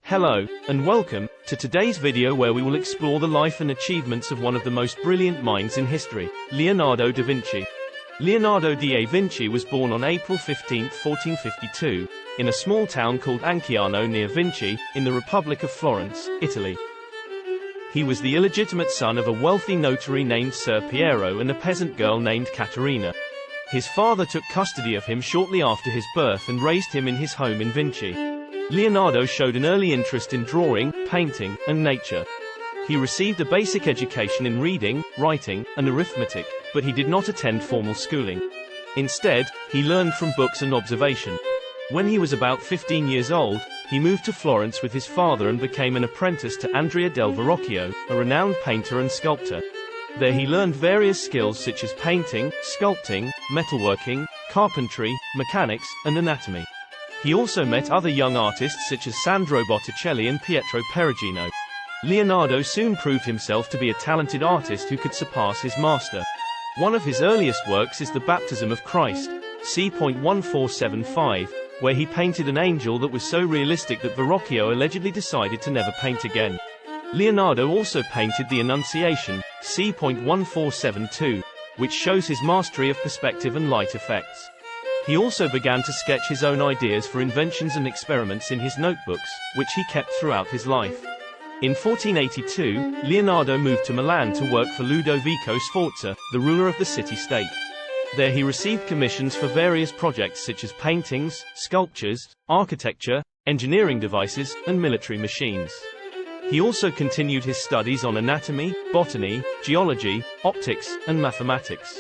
Hello, and welcome to today's video where we will explore the life and achievements of one of the most brilliant minds in history, Leonardo da Vinci. Leonardo da Vinci was born on April 15, 1452, in a small town called Anciano near Vinci, in the Republic of Florence, Italy. He was the illegitimate son of a wealthy notary named Ser Piero and a peasant girl named Caterina. His father took custody of him shortly after his birth and raised him in his home in Vinci. Leonardo showed an early interest in drawing, painting, and nature. He received a basic education in reading, writing, and arithmetic, but he did not attend formal schooling. Instead, he learned from books and observation. When he was about 15 years old, he moved to Florence with his father and became an apprentice to Andrea del Verrocchio, a renowned painter and sculptor. There he learned various skills such as painting, sculpting, metalworking, carpentry, mechanics, and anatomy. He also met other young artists such as Sandro Botticelli and Pietro Perugino. Leonardo soon proved himself to be a talented artist who could surpass his master. One of his earliest works is the Baptism of Christ, c. 1475, where he painted an angel that was so realistic that Verrocchio allegedly decided to never paint again. Leonardo also painted the Annunciation, c. 1472, which shows his mastery of perspective and light effects. He also began to sketch his own ideas for inventions and experiments in his notebooks, which he kept throughout his life. In 1482, Leonardo moved to Milan to work for Ludovico Sforza, the ruler of the city-state. There he received commissions for various projects such as paintings, sculptures, architecture, engineering devices, and military machines. He also continued his studies on anatomy, botany, geology, optics, and mathematics.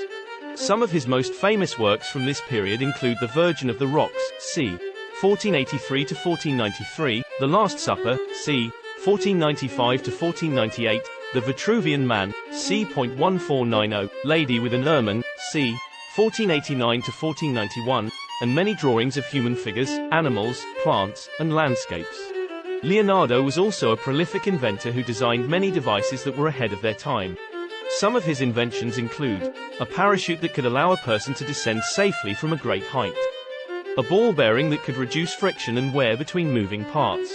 Some of his most famous works from this period include The Virgin of the Rocks, c. 1483 to 1493, The Last Supper, c. 1495 to 1498, The Vitruvian Man, c. 1490, Lady with an Ermine, c. 1489 to 1491, and many drawings of human figures, animals, plants, and landscapes. Leonardo was also a prolific inventor who designed many devices that were ahead of their time. Some of his inventions include a parachute that could allow a person to descend safely from a great height, a ball bearing that could reduce friction and wear between moving parts,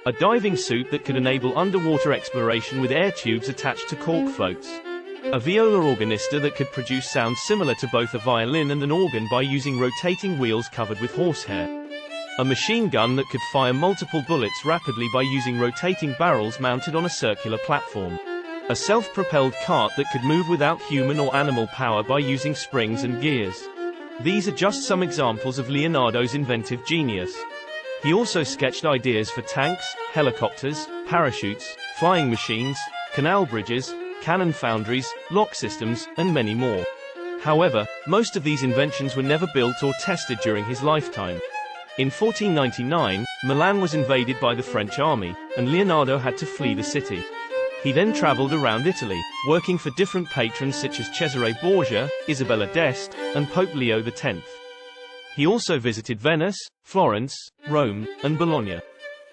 a diving suit that could enable underwater exploration with air tubes attached to cork floats, a viola organista that could produce sounds similar to both a violin and an organ by using rotating wheels covered with horsehair, a machine gun that could fire multiple bullets rapidly by using rotating barrels mounted on a circular platform, a self-propelled cart that could move without human or animal power by using springs and gears. These are just some examples of Leonardo's inventive genius. He also sketched ideas for tanks, helicopters, parachutes, flying machines, canal bridges, cannon foundries, lock systems, and many more. However, most of these inventions were never built or tested during his lifetime. In 1499, Milan was invaded by the French army, and Leonardo had to flee the city. He then traveled around Italy, working for different patrons such as Cesare Borgia, Isabella d'Este, and Pope Leo X. He also visited Venice, Florence, Rome, and Bologna.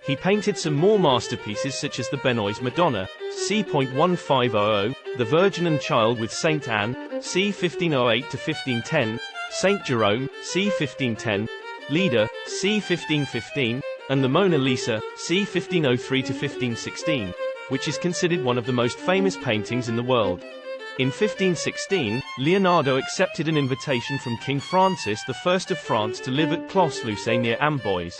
He painted some more masterpieces such as the Benoist Madonna, c. 1500, The Virgin and Child with Saint Anne, c. 1508 to 1510, Saint Jerome, c. 1510, Leda, c. 1515, and the Mona Lisa, c. 1503 to 1516. Which is considered one of the most famous paintings in the world. In 1516, Leonardo accepted an invitation from King Francis I of France to live at Clos-Lucé near Amboise.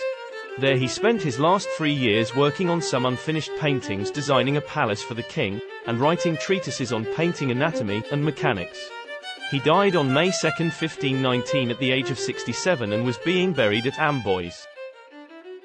There he spent his last 3 years working on some unfinished paintings, designing a palace for the king, and writing treatises on painting anatomy and mechanics. He died on May 2, 1519 at the age of 67 and was being buried at Amboise.